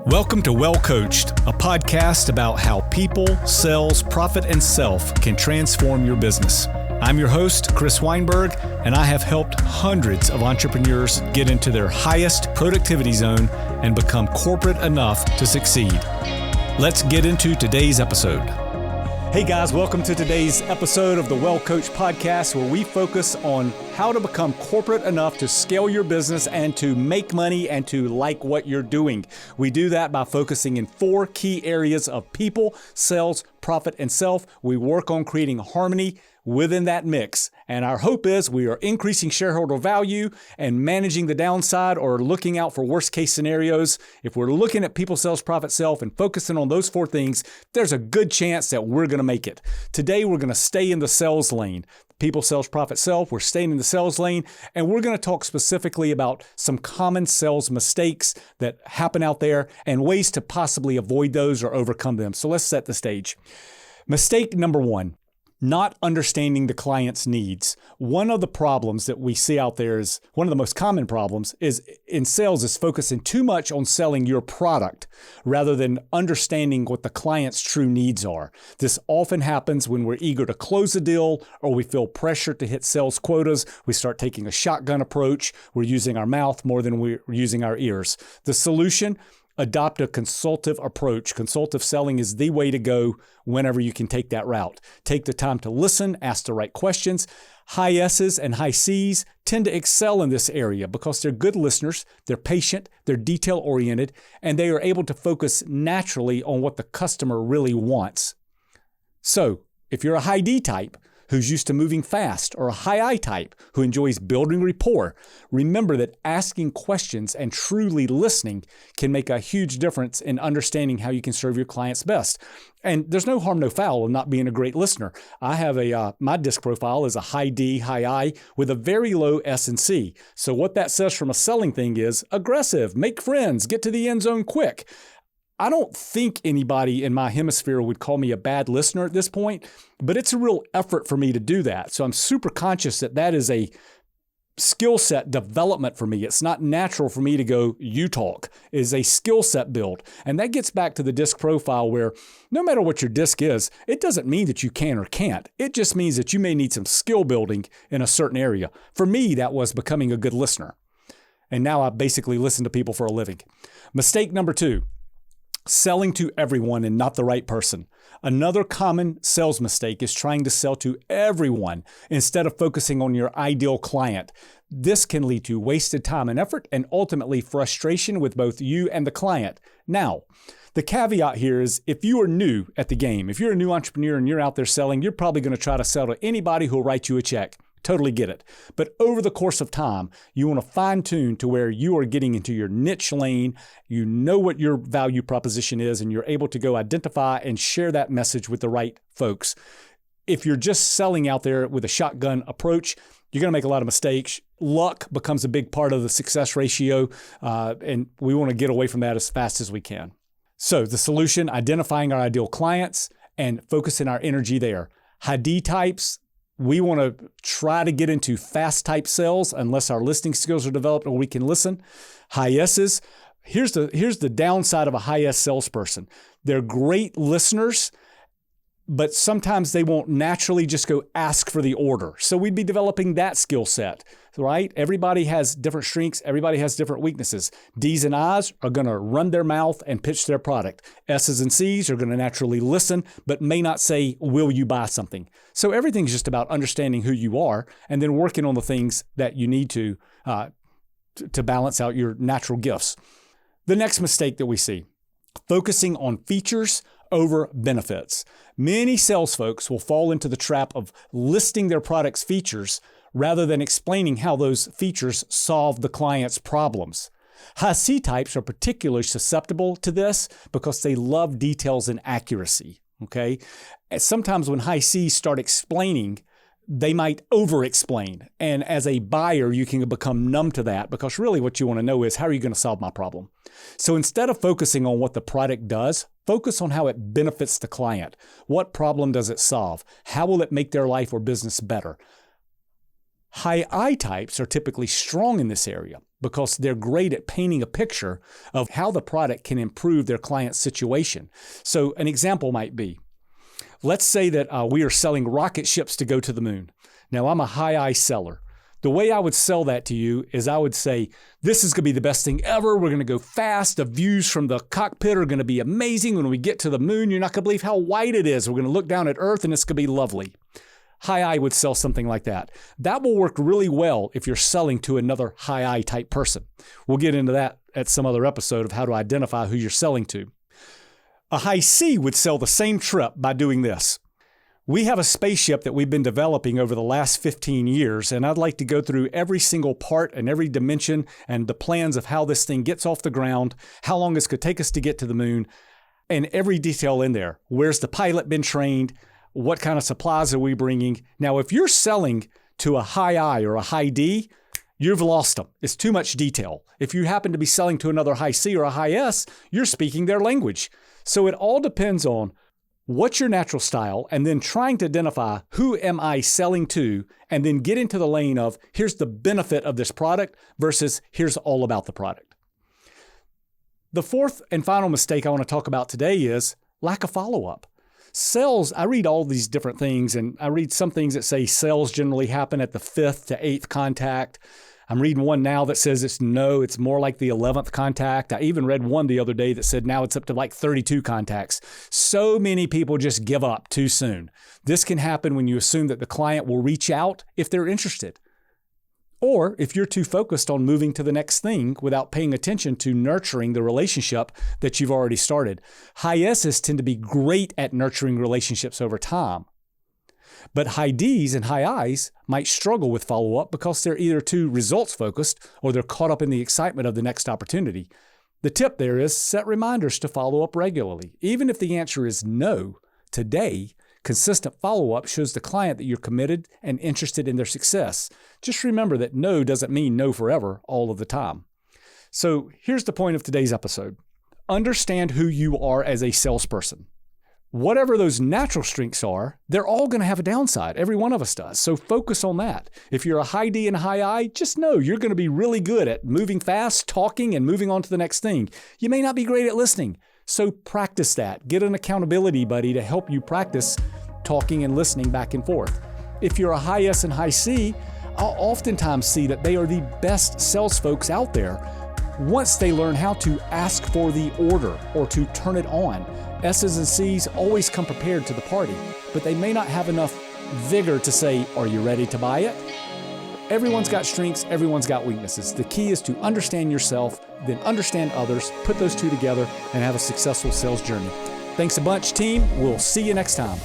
Welcome to Well Coached, a podcast about how people, sales, profit, and self can transform your business. I'm your host, Chris Weinberg, and I have helped hundreds of entrepreneurs get into their highest productivity zone and become corporate enough to succeed. Let's get into today's episode. Hey guys, welcome to today's episode of the Well Coached podcast, where we focus on how to become corporate enough to scale your business and to make money and to like what you're doing. We do that by focusing in 4 key areas of people, sales, profit, and self. We work on creating harmony within that mix. And our hope is we are increasing shareholder value and managing the downside or looking out for worst case scenarios. If we're looking at people, sales, profit, self, and focusing on those 4 things, there's a good chance that we're going to make it. Today, we're going to stay in the sales lane. People, sales, profit, self. We're staying in the sales lane, and we're going to talk specifically about some common sales mistakes that happen out there and ways to possibly avoid those or overcome them. So let's set the stage. Mistake number 1. Not understanding the client's needs. One of the problems that we see out there is, one of the most common problems is in sales is focusing too much on selling your product rather than understanding what the client's true needs are. This often happens when we're eager to close a deal or we feel pressure to hit sales quotas. We start taking a shotgun approach. We're using our mouth more than we're using our ears. The solution: adopt a consultative approach. Consultative selling is the way to go whenever you can take that route. Take the time to listen, ask the right questions. High S's and high C's tend to excel in this area because they're good listeners, they're patient, they're detail-oriented, and they are able to focus naturally on what the customer really wants. So, if you're a high D type, who's used to moving fast, or a high I type who enjoys building rapport, remember that asking questions and truly listening can make a huge difference in understanding how you can serve your clients best. And there's no harm, no foul in not being a great listener. I have my disc profile is a high D, high I with a very low S and C. So what that says from a selling thing is aggressive, make friends, get to the end zone quick. I don't think anybody in my hemisphere would call me a bad listener at this point, but it's a real effort for me to do that. So I'm super conscious that that is a skill set development for me. It's not natural for me to go, you talk. It is a skill set build. And that gets back to the disc profile where no matter what your disc is, it doesn't mean that you can or can't. It just means that you may need some skill building in a certain area. For me, that was becoming a good listener. And now I basically listen to people for a living. Mistake number 2. Selling to everyone and not the right person. Another common sales mistake is trying to sell to everyone instead of focusing on your ideal client. This can lead to wasted time and effort and ultimately frustration with both you and the client. Now, the caveat here is if you are new at the game, if you're a new entrepreneur and you're out there selling, you're probably going to try to sell to anybody who'll write you a check. Totally get it. But over the course of time, you want to fine tune to where you are getting into your niche lane. You know what your value proposition is, and you're able to go identify and share that message with the right folks. If you're just selling out there with a shotgun approach, you're going to make a lot of mistakes. Luck becomes a big part of the success ratio, and we want to get away from that as fast as we can. So the solution: identifying our ideal clients and focusing our energy there. High D types, we want to try to get into fast type sales unless our listening skills are developed or we can listen. High S's, here's the downside of a high S salesperson. They're great listeners, but sometimes they won't naturally just go ask for the order. So we'd be developing that skill set, right? Everybody has different strengths. Everybody has different weaknesses. D's and I's are going to run their mouth and pitch their product. S's and C's are going to naturally listen, but may not say, will you buy something? So everything's just about understanding who you are and then working on the things that you need to balance out your natural gifts. The next mistake that we see: focusing on features over benefits. Many sales folks will fall into the trap of listing their product's features rather than explaining how those features solve the client's problems. High C types are particularly susceptible to this because they love details and accuracy, okay? And sometimes when high C's start explaining, they might over-explain. And as a buyer, you can become numb to that because really what you want to know is, how are you going to solve my problem? So instead of focusing on what the product does, focus on how it benefits the client. What problem does it solve? How will it make their life or business better? High I types are typically strong in this area. because they're great at painting a picture of how the product can improve their client's situation. So an example might be, let's say that we are selling rocket ships to go to the moon. Now, I'm a high-I seller. The way I would sell that to you is I would say, this is going to be the best thing ever. We're going to go fast. The views from the cockpit are going to be amazing. When we get to the moon, you're not going to believe how white it is. We're going to look down at Earth and it's going to be lovely. High-I would sell something like that. That will work really well if you're selling to another high-I type person. We'll get into that at some other episode of how to identify who you're selling to. A high-C would sell the same trip by doing this. We have a spaceship that we've been developing over the last 15 years, and I'd like to go through every single part and every dimension and the plans of how this thing gets off the ground, how long it's going to take us to get to the moon, and every detail in there. Where's the pilot been trained? What kind of supplies are we bringing? Now, if you're selling to a high-I or a high-D, you've lost them. It's too much detail. If you happen to be selling to another high-C or a high-S, you're speaking their language. So it all depends on what's your natural style, and then trying to identify who am I selling to, and then get into the lane of here's the benefit of this product versus here's all about the product. The fourth and final mistake I want to talk about today is lack of follow-up. Sales, I read all these different things, and I read some things that say sales generally happen at the 5th to 8th contact. I'm reading one now that says it's more like the 11th contact. I even read one the other day that said now it's up to like 32 contacts. So many people just give up too soon. This can happen when you assume that the client will reach out if they're interested. Or if you're too focused on moving to the next thing without paying attention to nurturing the relationship that you've already started. High S's tend to be great at nurturing relationships over time. But high Ds and high Is might struggle with follow-up because they're either too results-focused or they're caught up in the excitement of the next opportunity. The tip there is set reminders to follow up regularly. Even if the answer is no today, consistent follow-up shows the client that you're committed and interested in their success. Just remember that no doesn't mean no forever all of the time. So here's the point of today's episode. Understand who you are as a salesperson. Whatever those natural strengths are, they're all going to have a downside. Every one of us does. So focus on that. If you're a high D and high I, just know you're going to be really good at moving fast, talking, and moving on to the next thing. You may not be great at listening. So practice that. Get an accountability buddy to help you practice talking and listening back and forth. If you're a high S and high C, I'll oftentimes see that they are the best sales folks out there once they learn how to ask for the order or to turn it on. S's and C's always come prepared to the party, but they may not have enough vigor to say, are you ready to buy it? Everyone's got strengths, everyone's got weaknesses. The key is to understand yourself, then understand others, put those two together, and have a successful sales journey. Thanks a bunch, team. We'll see you next time.